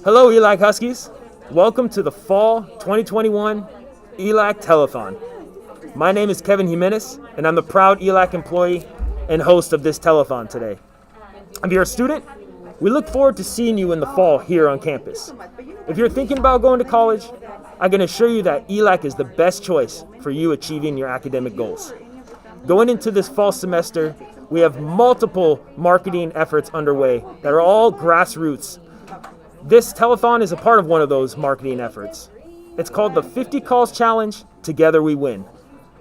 Hello, ELAC Huskies. Welcome to the Fall 2021 ELAC Telethon. My name is Kevin Jimenez, and I'm the proud ELAC employee and host of this telethon today. If you're a student, we look forward to seeing you in the fall here on campus. If you're thinking about going to college, I can assure you that ELAC is the best choice for you achieving your academic goals. Going into this fall semester, we have multiple marketing efforts underway that are all grassroots. This telethon is a part of one of those marketing efforts. It's called the 50 Calls Challenge, Together We Win.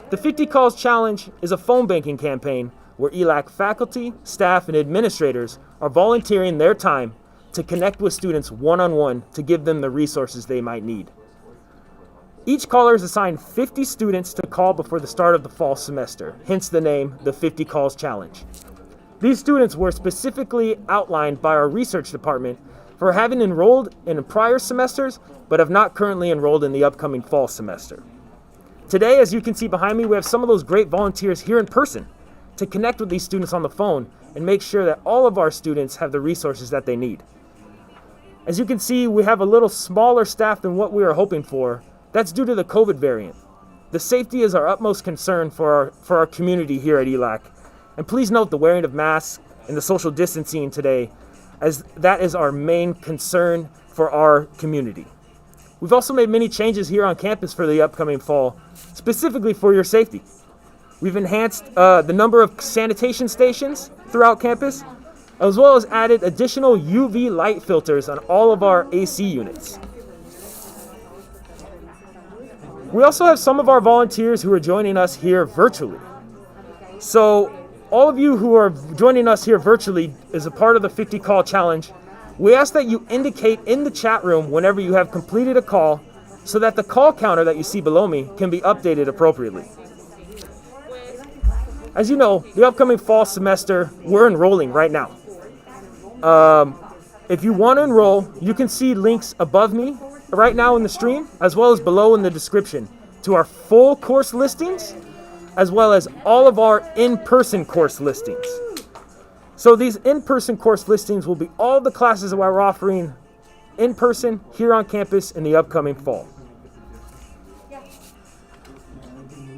The 50 Calls Challenge is a phone banking campaign where ELAC faculty, staff, and administrators are volunteering their time to connect with students one-on-one to give them the resources they might need. Each caller is assigned 50 students to call before the start of the fall semester, hence the name, the 50 Calls Challenge. These students were specifically outlined by our research department for having enrolled in prior semesters, but have not currently enrolled in the upcoming fall semester. Today, as you can see behind me, we have some of those great volunteers here in person to connect with these students on the phone and make sure that all of our students have the resources that they need. As you can see, we have a little smaller staff than what we were hoping for. That's due to the COVID variant. The safety is our utmost concern for our community here at ELAC. And please note the wearing of masks and the social distancing today, as that is our main concern for our community. We've also made many changes here on campus for the upcoming fall, specifically for your safety. We've enhanced the number of sanitation stations throughout campus, as well as added additional UV light filters on all of our AC units. We also have some of our volunteers who are joining us here virtually. So all of you who are joining us here virtually as a part of the 50 Call Challenge, we ask that you indicate in the chat room whenever you have completed a call so that the call counter that you see below me can be updated appropriately. As you know, the upcoming fall semester, we're enrolling right now. If you want to enroll, you can see links above me right now in the stream, as well as below in the description, to our full course listings, as well as all of our in-person course listings. So these in-person course listings will be all the classes that we're offering in person here on campus in the upcoming fall.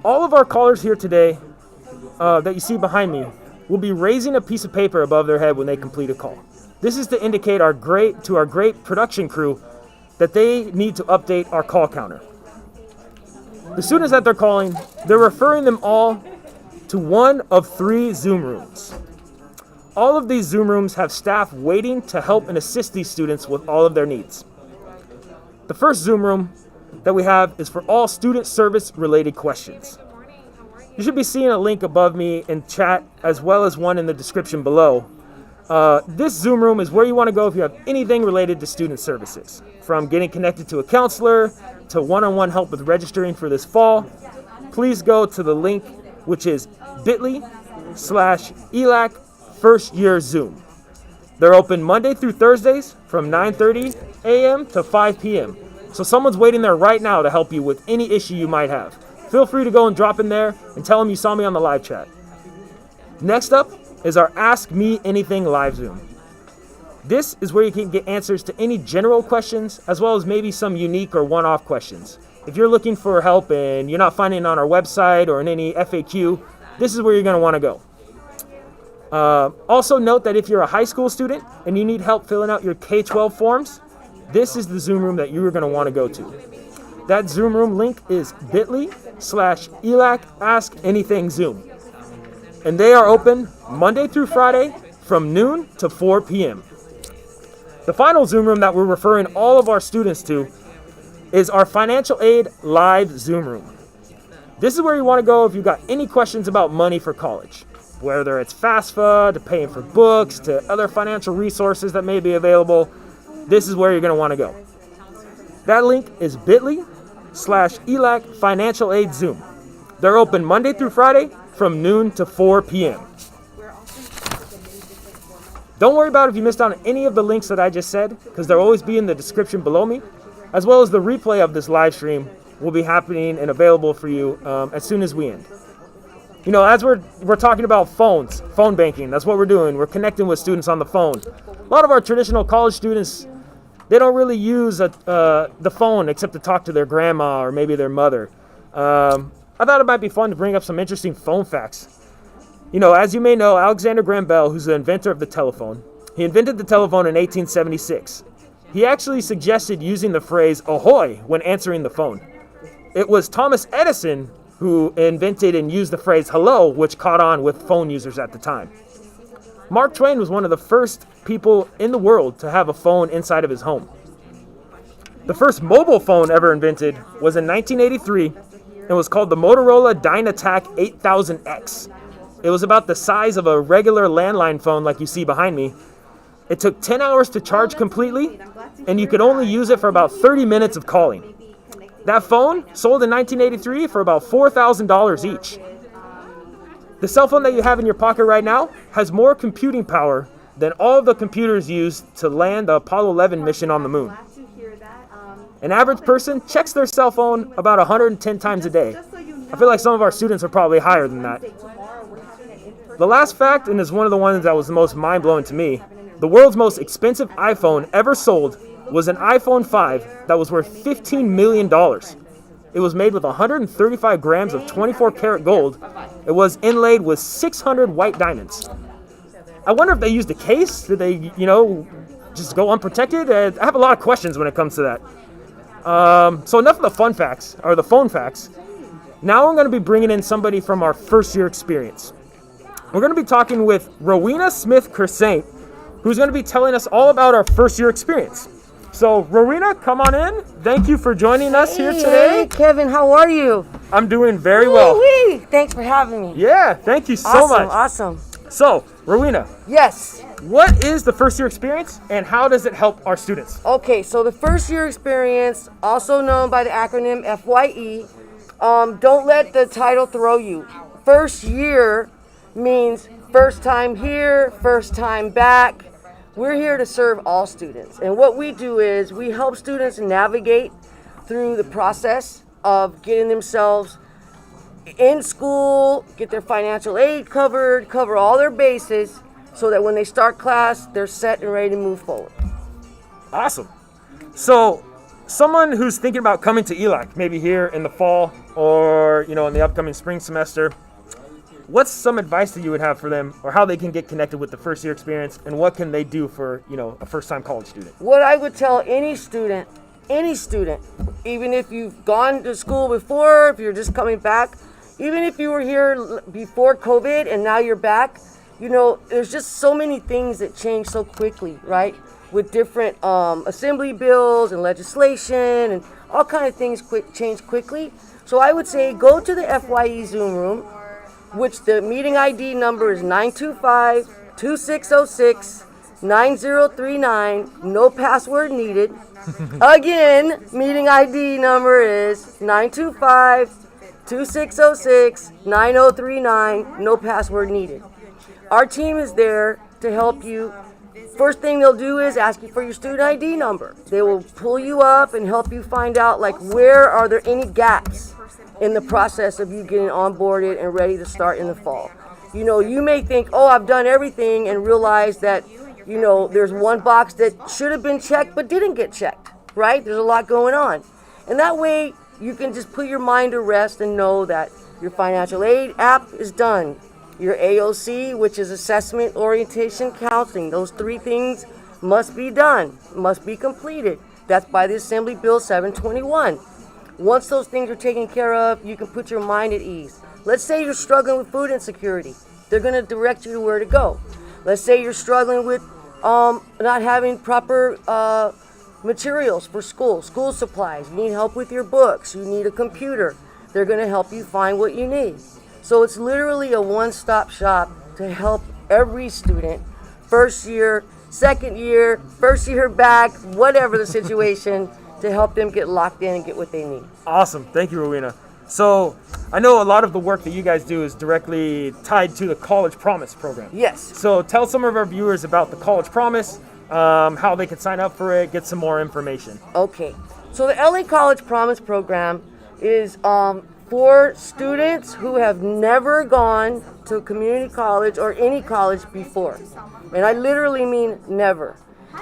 All of our callers here today that you see behind me will be raising a piece of paper above their head when they complete a call. This is to indicate to our great production crew that they need to update our call counter. The students that they're calling, they're referring them all to one of 3 Zoom rooms. All of these Zoom rooms have staff waiting to help and assist these students with all of their needs. The first Zoom room that we have is for all student service related questions. You should be seeing a link above me in chat, as well as one in the description below. This Zoom room is where you want to go if you have anything related to student services, from getting connected to a counselor to one-on-one help with registering for this fall. Please go to the link, which is bit.ly/ELAC First Year Zoom. They're open Monday through Thursdays from 9:30 a.m. to 5 p.m. So someone's waiting there right now to help you with any issue you might have. Feel free to go and drop in there and tell them you saw me on the live chat. Next up is our Ask Me Anything live Zoom. This is where you can get answers to any general questions, as well as maybe some unique or one-off questions. If you're looking for help and you're not finding it on our website or in any FAQ, this is where you're going to want to go. Also note that if you're a high school student and you need help filling out your K-12 forms, this is the Zoom room that you're going to want to go to. That Zoom room link is bit.ly/ELAC Ask Anything Zoom. And they are open Monday through Friday from noon to 4 p.m. The final Zoom room that we're referring all of our students to is our financial aid live Zoom room. This is where you want to go if you've got any questions about money for college, whether it's FAFSA, to paying for books, to other financial resources that may be available. This is where you're going to want to go. That link is bit.ly/ELAC Financial Aid Zoom. They're open Monday through Friday from noon to 4 p.m. Don't worry about if you missed out on any of the links that I just said, because they'll always be in the description below me, as well as the replay of this live stream will be happening and available for you as soon as we end. You know, as we're talking about phone banking, that's what we're doing. We're connecting with students on the phone. A lot of our traditional college students, they don't really use the phone except to talk to their grandma or maybe their mother. I thought it might be fun to bring up some interesting phone facts. You know, as you may know, Alexander Graham Bell, who's the inventor of the telephone, he invented the telephone in 1876. He actually suggested using the phrase "ahoy" when answering the phone. It was Thomas Edison who invented and used the phrase "hello," which caught on with phone users at the time. Mark Twain was one of the first people in the world to have a phone inside of his home. The first mobile phone ever invented was in 1983 and was called the Motorola Dynatac 8000X. It was about the size of a regular landline phone like you see behind me. It took 10 hours to charge completely, and you could only use it for about 30 minutes of calling. That phone sold in 1983 for about $4,000 each. The cell phone that you have in your pocket right now has more computing power than all of the computers used to land the Apollo 11 mission on the moon. An average person checks their cell phone about 110 times a day. I feel like some of our students are probably higher than that. The last fact, and is one of the ones that was the most mind-blowing to me, the world's most expensive iPhone ever sold was an iPhone 5 that was worth $15 million. It was made with 135 grams of 24-karat gold. It was inlaid with 600 white diamonds. I wonder if they used a case? Did they, just go unprotected? I have a lot of questions when it comes to that. So enough of the fun facts, or the phone facts. Now I'm going to be bringing in somebody from our first year experience. We're going to be talking with Rowena Smith-Crescent, who's going to be telling us all about our first year experience. So, Rowena, come on in. Thank you for joining us here today. Hey, Kevin, how are you? I'm doing very well. Woo-wee. Thanks for having me. Yeah, thank you so much. Awesome. So, Rowena. Yes. What is the first year experience and how does it help our students? Okay, so the first year experience, also known by the acronym FYE, don't let the title throw you. First year means first time here, first time back. We're here to serve all students. And what we do is we help students navigate through the process of getting themselves in school, get their financial aid covered, cover all their bases, so that when they start class, they're set and ready to move forward. Awesome. So, someone who's thinking about coming to ELAC, maybe here in the fall or, in the upcoming spring semester, what's some advice that you would have for them, or how they can get connected with the first year experience, and what can they do for, a first-time college student? What I would tell any student, even if you've gone to school before, if you're just coming back, even if you were here before COVID and now you're back, there's just so many things that change so quickly, right? With different assembly bills and legislation and all kind of things change quickly. So I would say go to the FYE Zoom room, which the meeting ID number is 925-2606-9039, no password needed. Again, meeting ID number is 925-2606-9039, no password needed. Our team is there to help you. First thing they'll do is ask you for your student ID number. They will pull you up and help you find out, where are there any gaps in the process of you getting onboarded and ready to start in the fall. You may think, I've done everything, and realize that, there's one box that should have been checked but didn't get checked, right? There's a lot going on. And that way, you can just put your mind to rest and know that your financial aid app is done. Your AOC, which is assessment, orientation, counseling, those three things must be done, must be completed. That's by the Assembly Bill 721. Once those things are taken care of, you can put your mind at ease. Let's say you're struggling with food insecurity. They're going to direct you to where to go. Let's say you're struggling with not having proper materials for school supplies. You need help with your books. You need a computer. They're going to help you find what you need. So it's literally a one-stop shop to help every student, first year, second year, first year back, whatever the situation, to help them get locked in and get what they need. Awesome. Thank you, Rowena. So I know a lot of the work that you guys do is directly tied to the College Promise program. Yes. So tell some of our viewers about the College Promise, how they can sign up for it, get some more information. Okay. So the LA College Promise program is for students who have never gone to community college or any college before. And I literally mean never.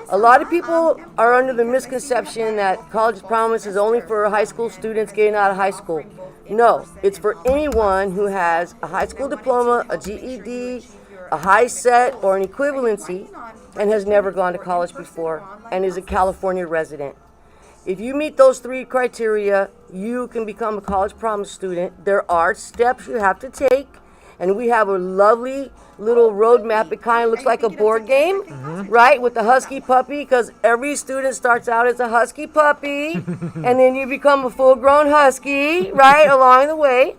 A lot of people are under the misconception that College Promise is only for high school students getting out of high school. No, it's for anyone who has a high school diploma, a GED, a high set, or an equivalency, and has never gone to college before, and is a California resident. If you meet those 3 criteria, you can become a College Promise student. There are steps you have to take, and we have a lovely little roadmap. It kind of looks like a board game, right, with the husky puppy, because every student starts out as a husky puppy, and then you become a full-grown husky, right, along the way.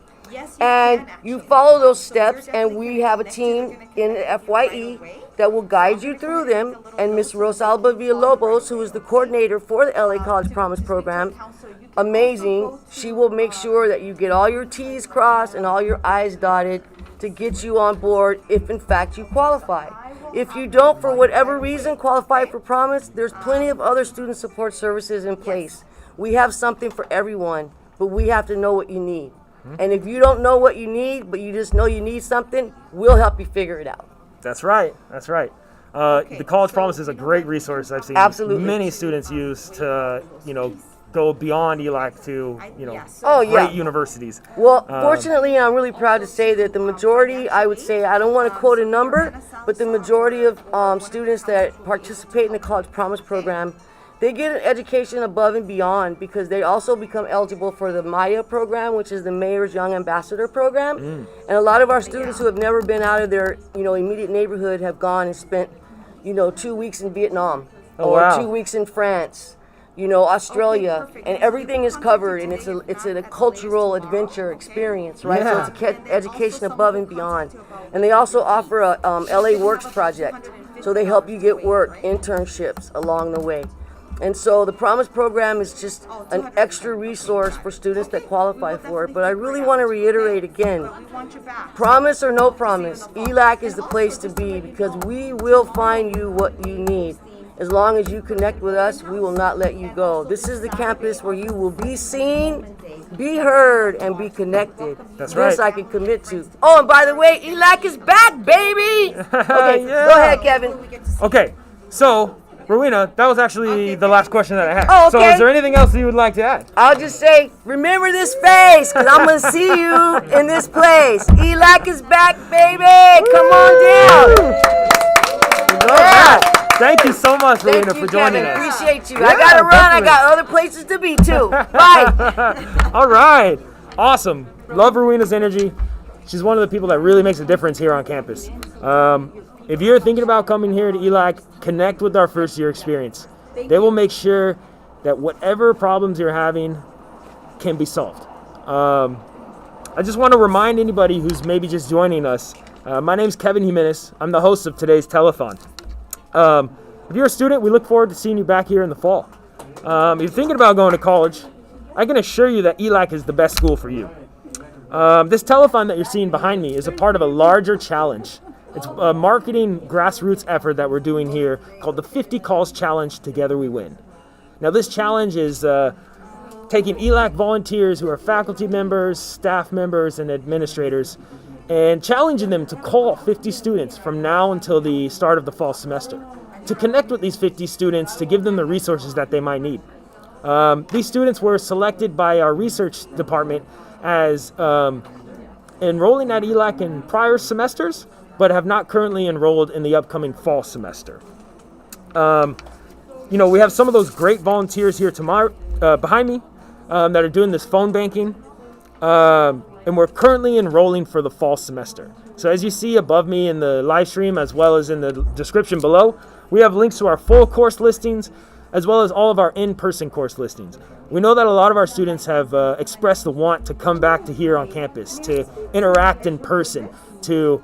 And you follow those steps, and we have a team in FYE that will guide you through them. And Miss Rosalba Villalobos, who is the coordinator for the LA College Promise program, amazing. She will make sure that you get all your T's crossed and all your I's dotted to get you on board if in fact you qualify. If you don't, for whatever reason, qualify for Promise, there's plenty of other student support services in place. We have something for everyone, but we have to know what you need. And if you don't know what you need, but you just know you need something, we'll help you figure it out. That's right. That's right. The College Promise is a great resource I've seen Absolutely. many students use to, go beyond ELAC to, Oh, yeah. great universities. Well, fortunately, I'm really proud to say that the majority, I would say, I don't want to quote a number, but the majority of students that participate in the College Promise program, they get an education above and beyond because they also become eligible for the MAYA program, which is the Mayor's Young Ambassador program. And a lot of our students who have never been out of their, immediate neighborhood have gone and spent, 2 weeks in Vietnam or 2 weeks in France, Australia, and everything is covered, and it's a cultural adventure experience, right? Yeah. So it's education above and beyond. And they also offer a LA Works project, so they help you get work, internships along the way. And so the Promise program is just an extra resource for students that qualify for it. But I really want to reiterate again, promise or no promise, ELAC is the place to be because we will find you what you need. As long as you connect with us, we will not let you go. This is the campus where you will be seen, be heard, and be connected. That's right. This I can commit to. Oh, and by the way, ELAC is back, baby! Okay, Yeah. Go ahead, Kevin. Okay, so, Rowena, that was actually the last question that I had. Oh, So okay. is there anything else that you would like to add? I'll just say, remember this face, because I'm going to see you in this place. ELAC is back, baby! Come on down! Yeah. Thank you so much, Rowena, Thank you, for joining Kevin. us. Appreciate you. Yeah, I got to run. definitely. I got other places to be, too. Bye. All right. Awesome. Love Rowena's energy. She's one of the people that really makes a difference here on campus. If you're thinking about coming here to ELAC, connect with our first year experience. They will make sure that whatever problems you're having can be solved. I just want to remind anybody who's maybe just joining us, my name's Kevin Jimenez. I'm the host of today's telethon. If you're a student, we look forward to seeing you back here in the fall. If you're thinking about going to college, I can assure you that ELAC is the best school for you. This telethon that you're seeing behind me is a part of a larger challenge. It's a marketing grassroots effort that we're doing here called the 50 Calls Challenge Together We Win. Now this challenge is taking ELAC volunteers who are faculty members, staff members, and administrators and challenging them to call 50 students from now until the start of the fall semester to connect with these 50 students to give them the resources that they might need. These students were selected by our research department as enrolling at ELAC in prior semesters, but have not currently enrolled in the upcoming fall semester. We have some of those great volunteers here behind me that are doing this phone banking, and we're currently enrolling for the fall semester. So as you see above me in the live stream, as well as in the description below, we have links to our full course listings, as well as all of our in-person course listings. We know that a lot of our students have expressed the want to come back to here on campus, to interact in person, to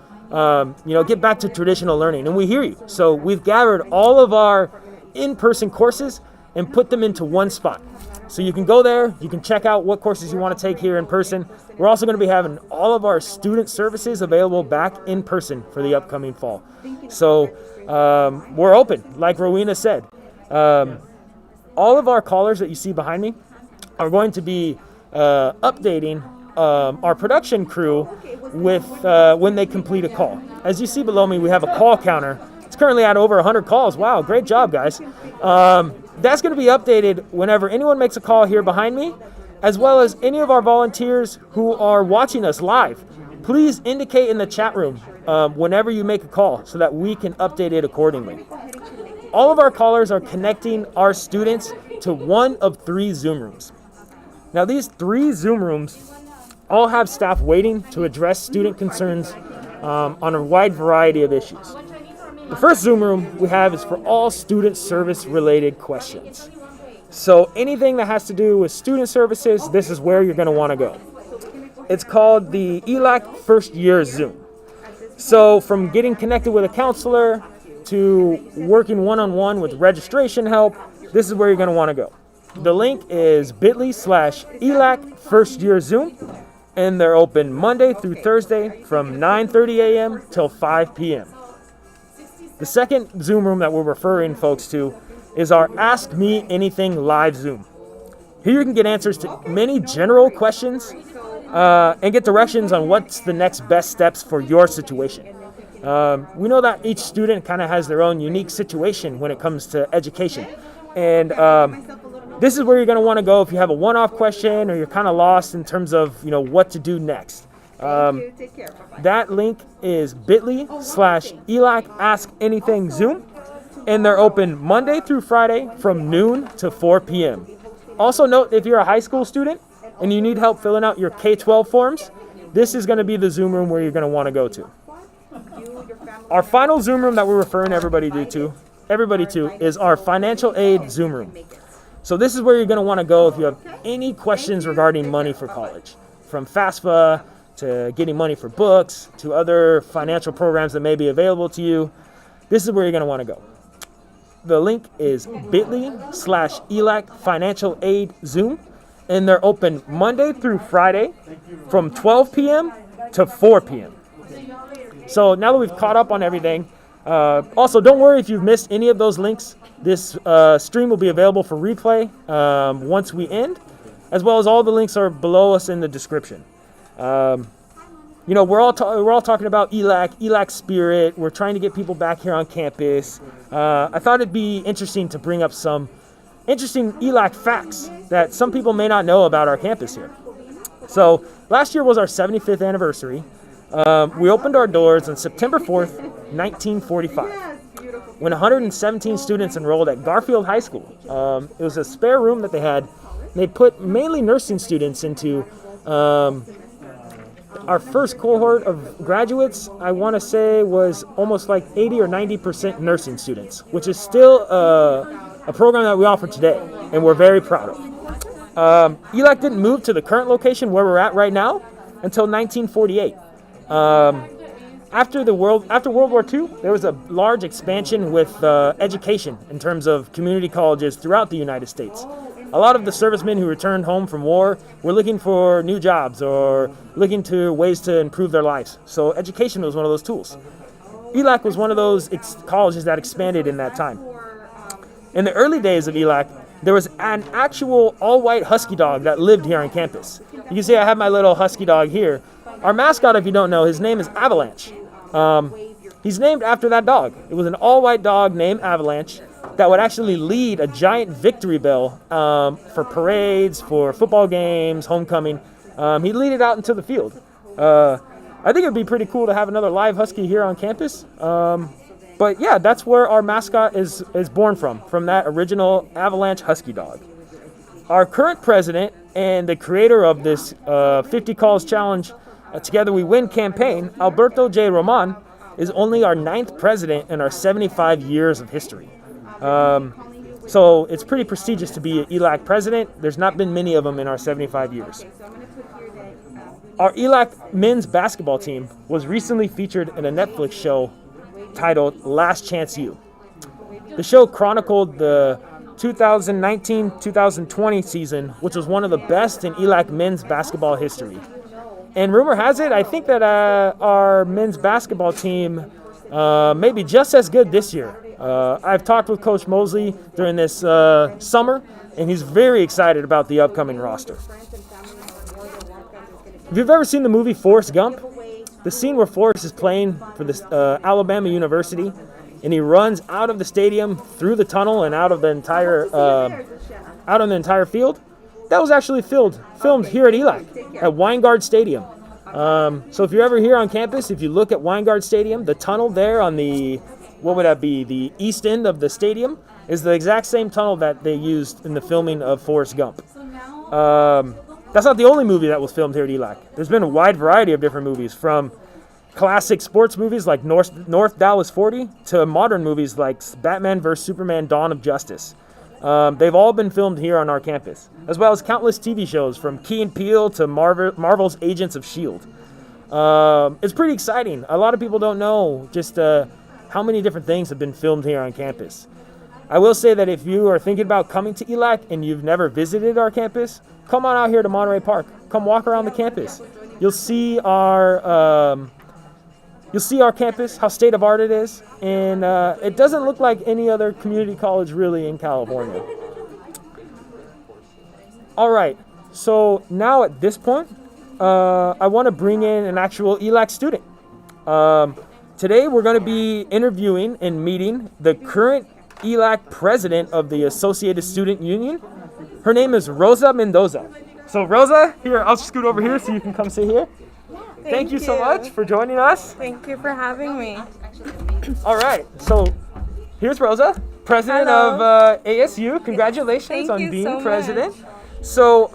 get back to traditional learning, and we hear you. So we've gathered all of our in-person courses and put them into one spot. So you can go there, you can check out what courses you want to take here in person. We're also going to be having all of our student services available back in person for the upcoming fall. So we're open, like Rowena said. All of our callers that you see behind me are going to be updating our production crew with when they complete a call. As you see below me, we have a call counter. It's currently at over 100 calls. Wow, great job, guys. That's going to be updated whenever anyone makes a call here behind me, as well as any of our volunteers who are watching us live. Please indicate in the chat room whenever you make a call so that we can update it accordingly. All of our callers are connecting our students to one of 3 Zoom rooms. Now, these 3 Zoom rooms all have staff waiting to address student concerns on a wide variety of issues. The first Zoom room we have is for all student service related questions. So anything that has to do with student services, this is where you're going to want to go. It's called the ELAC First Year Zoom. So from getting connected with a counselor to working one-on-one with registration help, this is where you're going to want to go. The link is bit.ly/ELAC First Year Zoom, and they're open Monday through Thursday from 9:30 a.m. till 5 p.m. The second Zoom room that we're referring folks to is our Ask Me Anything live Zoom. Here you can get answers to many general questions and get directions on what's the next best steps for your situation. We know that each student kind of has their own unique situation when it comes to education. And this is where you're going to want to go if you have a one-off question or you're kind of lost in terms of, what to do next. That link is bit.ly/ELAC Ask Anything Zoom, and they're open Monday through Friday from noon to 4 p.m. Also note, if you're a high school student and you need help filling out your K-12 forms, this is going to be the Zoom room where you're going to want to go to. Our final Zoom room that we're referring everybody to is our financial aid Zoom room. So this is where you're going to want to go if you have any questions regarding money for college, from FAFSA to getting money for books to other financial programs that may be available to you. This is where you're going to want to go. The link is bit.ly/ELAC Financial Aid Zoom, and they're open Monday through Friday from 12 p.m. to 4 p.m. So now that we've caught up on everything, also don't worry if you've missed any of those links. This stream will be available for replay once we end, as well as all the links are below us in the description. We're all talking about ELAC spirit. We're trying to get people back here on campus. I thought it'd be interesting to bring up some interesting ELAC facts that some people may not know about our campus here. So last year was our 75th anniversary. We opened our doors on September 4th, 1945, when 117 students enrolled at Garfield High School. It was a spare room that they had. They put mainly nursing students into. Our first cohort of graduates, I want to say, was almost like 80 or 90% nursing students, which is still a program that we offer today, and we're very proud of. ELAC didn't move to the current location where we're at right now until 1948. After World War II, there was a large expansion with education in terms of community colleges throughout the United States. A lot of the servicemen who returned home from war were looking for new jobs or looking to ways to improve their lives. So education was one of those tools. ELAC was one of those colleges that expanded in that time. In the early days of ELAC, there was an actual all-white husky dog that lived here on campus. You can see I have my little husky dog here. Our mascot, if you don't know, his name is Avalanche. He's named after that dog. It was an all-white dog named Avalanche that would actually lead a giant victory bell for parades, for football games, homecoming. He'd lead it out into the field. I think it'd be pretty cool to have another live husky here on campus. But yeah, that's where our mascot is born from that original Avalanche husky dog. Our current president and the creator of this 50 Calls Challenge Together We Win campaign, Alberto J. Roman, is only our 9th president in our 75 years of history. So it's pretty prestigious to be an ELAC president. There's not been many of them in our 75 years. Our ELAC men's basketball team was recently featured in a Netflix show titled Last Chance U. The show chronicled the 2019-2020 season, which was one of the best in ELAC men's basketball history. And rumor has it, I think that our men's basketball team may be just as good this year. I've talked with Coach Mosley during this summer, and he's very excited about the upcoming roster. If you've ever seen the movie Forrest Gump, the scene where Forrest is playing for this Alabama University, and he runs out of the stadium through the tunnel and out of the entire field. That was actually filmed here at ELAC at Weingard Stadium. So if you're ever here on campus, if you look at Weingard Stadium, the tunnel there on the the east end of the stadium is the exact same tunnel that they used in the filming of Forrest Gump. That's not the only movie that was filmed here at ELAC. There's been a wide variety of different movies, from classic sports movies like North Dallas 40 to modern movies like Batman vs. Superman: Dawn of Justice. They've all been filmed here on our campus, as well as countless TV shows from Key and Peele to Marvel's Agents of S.H.I.E.L.D. It's pretty exciting. A lot of people don't know just how many different things have been filmed here on campus. I will say that if you are thinking about coming to ELAC and you've never visited our campus, come on out here to Monterey Park. Come walk around the campus. You'll see our campus, how state of art it is, and it doesn't look like any other community college really in California. All right, so now at this point, I want to bring in an actual ELAC student. Today we're going to be interviewing and meeting the current ELAC president of the Associated Student Union. Her name is Rosa Mendoza. So Rosa, here, I'll scoot over here so you can come sit here. Thank you so much for joining us. Thank you for having me. All right, so here's Rosa, president Hello. of ASU. Congratulations Thank on you being so president. much. So,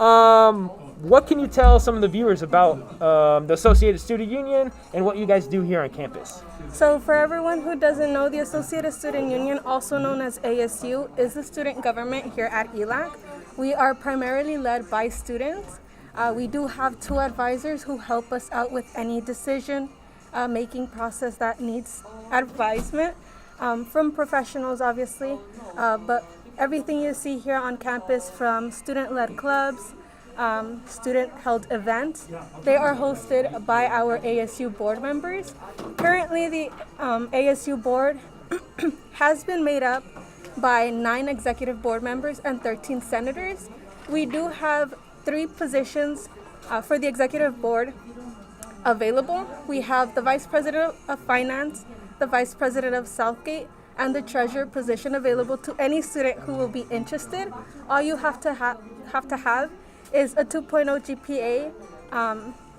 what can you tell some of the viewers about the Associated Student Union and what you guys do here on campus? So for everyone who doesn't know, the Associated Student Union, also known as ASU, is the student government here at ELAC. We are primarily led by students. We do have 2 advisors who help us out with any decision making process that needs advisement from professionals, obviously. But everything you see here on campus, from student-led clubs, student-held events, they are hosted by our ASU board members. Currently, the ASU board has been made up by 9 executive board members and 13 senators. We do have 3 positions for the executive board available. We have the vice president of finance, the vice president of Southgate, and the treasurer position available to any student who will be interested. All you have to have is a 2.0 GPA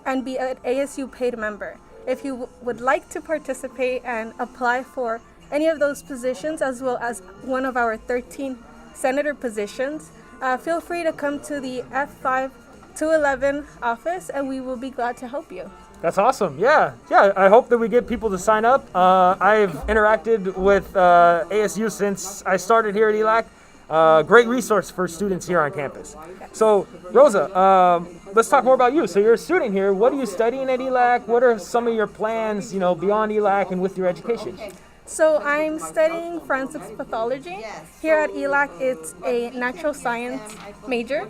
and be an ASU paid member. If you would like to participate and apply for any of those positions, as well as one of our 13 senator positions, feel free to come to the F5 211 office and we will be glad to help you. That's awesome. Yeah. I hope that we get people to sign up. I've interacted with ASU since I started here at ELAC. Great resource for students here on campus. So, Rosa, let's talk more about you. So you're a student here. What are you studying at ELAC? What are some of your plans, beyond ELAC and with your education? So I'm studying forensics pathology. Here at ELAC, it's a natural science major.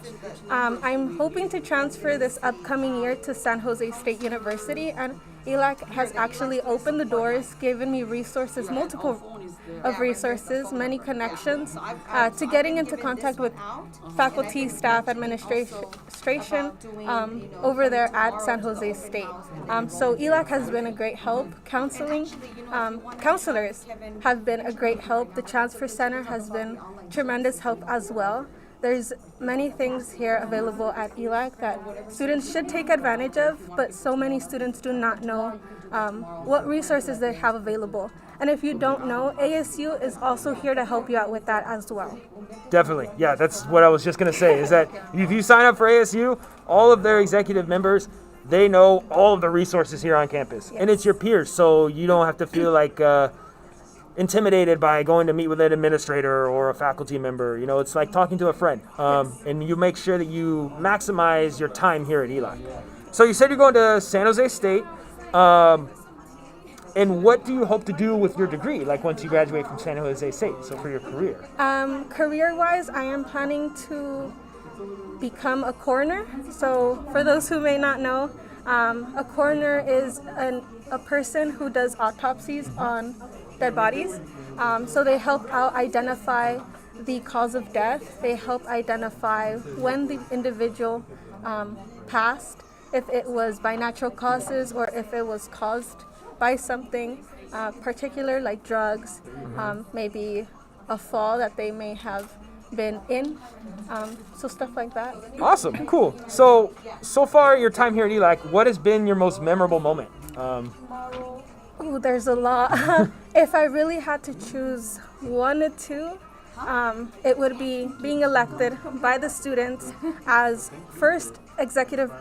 I'm hoping to transfer this upcoming year to San Jose State University, and ELAC has actually opened the doors, given me resources, multiple of resources, many connections, to getting into contact with faculty, staff, administration over there at San Jose State. So ELAC has been a great help. Counselors have been a great help. The Transfer Center has been tremendous help as well. There's many things here available at ELAC that students should take advantage of, but so many students do not know what resources they have available. And if you don't know, ASU is also here to help you out with that as well. Definitely. Yeah, that's what I was just going to say, is that if you sign up for ASU, all of their executive members, they know all of the resources here on campus. Yes. And it's your peers, so you don't have to feel like intimidated by going to meet with an administrator or a faculty member. It's like talking to a friend. Yes. And you make sure that you maximize your time here at ELAC. So you said you're going to San Jose State. And what do you hope to do with your degree, like once you graduate from San Jose State, so for your career? Career-wise, I am planning to become a coroner. So for those who may not know, a coroner is a person who does autopsies on dead bodies. So they help out identify the cause of death. They help identify when the individual passed, if it was by natural causes or if it was caused by something. particular like drugs, maybe a fall that they may have been in, so stuff like that. Awesome, cool. So far your time here at ELAC, what has been your most memorable moment? Ooh, there's a lot. If I really had to choose one or two, it would be being elected by the students as first executive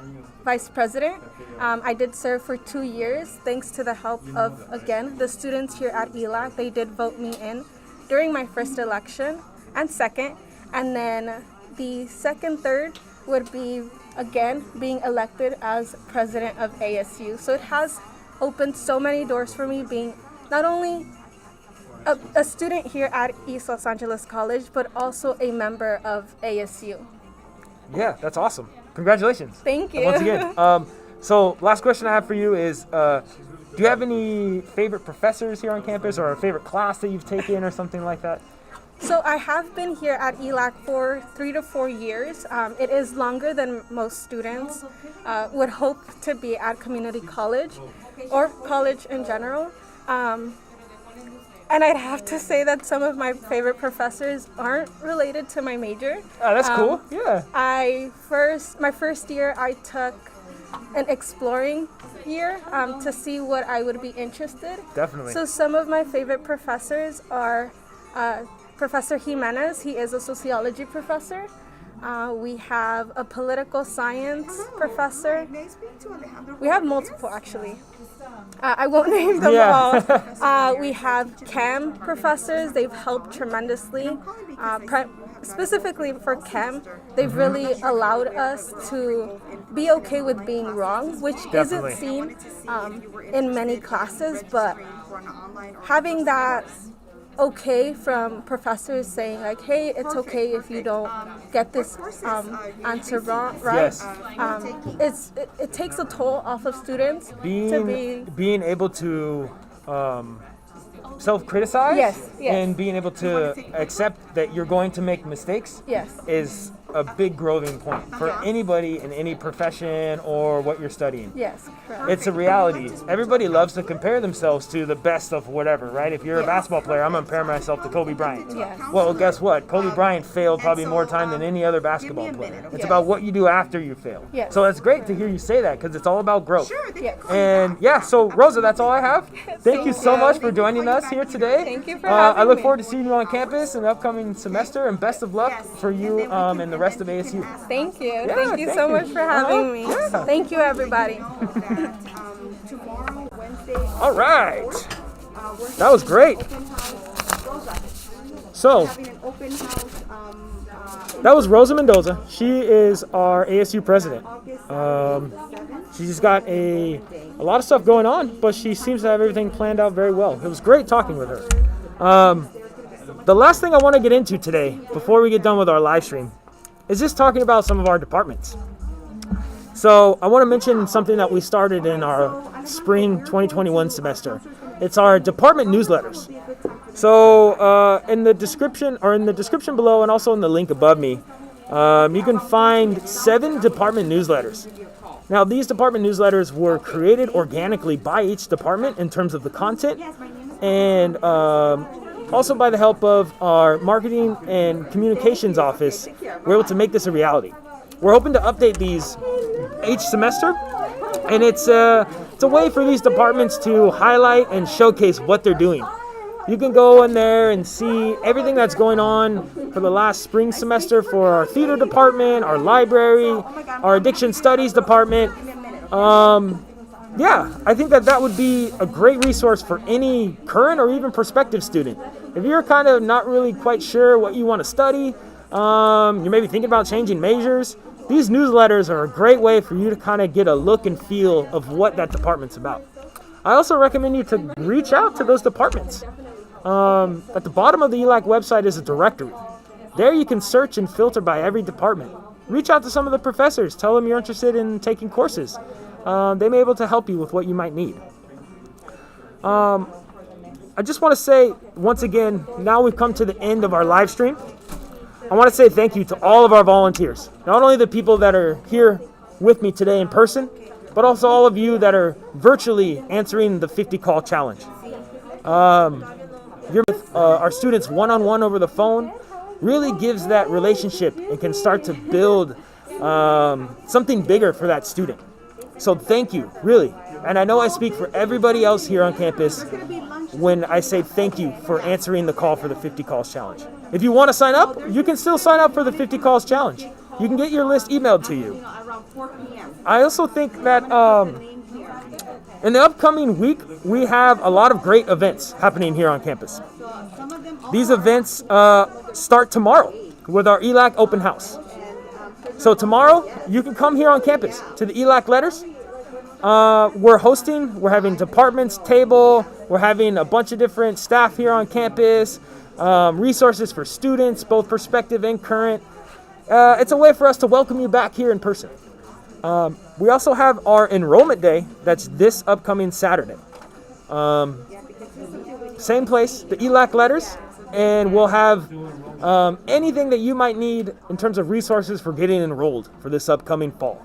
vice president. I did serve for 2 years thanks to the help of, again, the students here at ELAC. They did vote me in during my first election and second. And then the third would be, again, being elected as president of ASU. So it has opened so many doors for me, being not only a student here at East Los Angeles College, but also a member of ASU. Yeah, that's awesome. Congratulations. Thank you. Once again. So last question I have for you is, do you have any favorite professors here on campus or a favorite class that you've taken or something like that? So I have been here at ELAC for 3 to 4 years. It is longer than most students would hope to be at community college or college in general. And I'd have to say that some of my favorite professors aren't related to my major. Oh, that's cool. Yeah. My first year I took an exploring year to see what I would be interested. Definitely. So some of my favorite professors are Professor Jimenez. He is a sociology professor. We have a political science professor. We have multiple, actually. I won't name them all. We have chem professors. They've helped tremendously. Specifically for chem, they've really allowed us to be okay with being wrong, which Definitely. isn't seen in many classes, but having that okay from professors saying like, hey, it's okay if you don't get this answer wrong, right? Yes. It takes a toll off of students being able to self-criticize Yes. and being able to accept that you're going to make mistakes Yes. is a big growing point for anybody in any profession or what you're studying. Yes, correct. It's a reality. Everybody loves to compare themselves to the best of whatever, right? If you're a basketball player, I'm going to compare myself to Kobe Bryant. Yes. Well, guess what? Kobe Bryant failed probably more time than any other basketball player. It's about what you do after you fail. Yes. So it's great to hear you say that because it's all about growth. Yes. And yeah, so Rosa, that's all I have. Thank you so much for joining us here today. Thank you for having I look me. forward to seeing you on campus in the upcoming semester, and best of luck for you and the rest of ASU. Thank you. Yeah, Thank you thank so you. much for having me. Yeah. Thank you, everybody. Tomorrow, Wednesday. All right. That was great. So, Having an open house. that was Rosa Mendoza. She is our ASU president. She's got a lot of stuff going on, but she seems to have everything planned out very well. It was great talking with her. The last thing I want to get into today, before we get done with our live stream, is just talking about some of our departments. So I want to mention something that we started in our spring 2021 semester. It's our department newsletters. So in the description below and also in the link above me, you can find 7 department newsletters. Now these department newsletters were created organically by each department in terms of the content, and also by the help of our marketing and communications office, we're able to make this a reality. We're hoping to update these each semester, and it's a way for these departments to highlight and showcase what they're doing. You can go in there and see everything that's going on for the last spring semester for our theater department, our library, our addiction studies department. Yeah, I think that would be a great resource for any current or even prospective student. If you're kind of not really quite sure what you want to study, you're maybe thinking about changing majors, these newsletters are a great way for you to kind of get a look and feel of what that department's about. I also recommend you to reach out to those departments. At the bottom of the ELAC website is a directory. There you can search and filter by every department. Reach out to some of the professors. Tell them you're interested in taking courses. They may be able to help you with what you might need. I just want to say, once again, now we've come to the end of our live stream. I want to say thank you to all of our volunteers. Not only the people that are here with me today in person, but also all of you that are virtually answering the 50 call challenge. You're with our students one-on-one over the phone, really gives that relationship and can start to build something bigger for that student. So thank you, really. And I know I speak for everybody else here on campus when I say thank you for answering the call for the 50 Calls Challenge. If you want to sign up, you can still sign up for the 50 Calls Challenge. You can get your list emailed to you. I also think that in the upcoming week, we have a lot of great events happening here on campus. These events start tomorrow with our ELAC open house. So tomorrow, you can come here on campus to the ELAC letters. We're having departments table, we're having a bunch of different staff here on campus, resources for students, both prospective and current. It's a way for us to welcome you back here in person. We also have our enrollment day that's this upcoming Saturday. Same place, the ELAC letters, and we'll have anything that you might need in terms of resources for getting enrolled for this upcoming fall.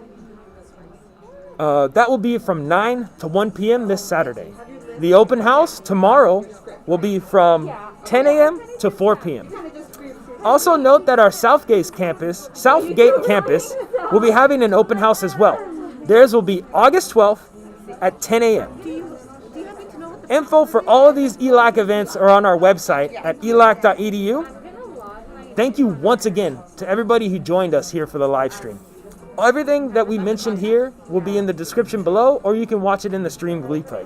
That will be from 9 to 1 p.m. this Saturday. The open house tomorrow will be from 10 a.m. to 4 p.m. Also note that our Southgate campus will be having an open house as well. Theirs will be August 12th at 10 a.m. Info for all of these ELAC events are on our website at elac.edu. Thank you once again to everybody who joined us here for the live stream. Everything that we mentioned here will be in the description below, or you can watch it in the stream replay.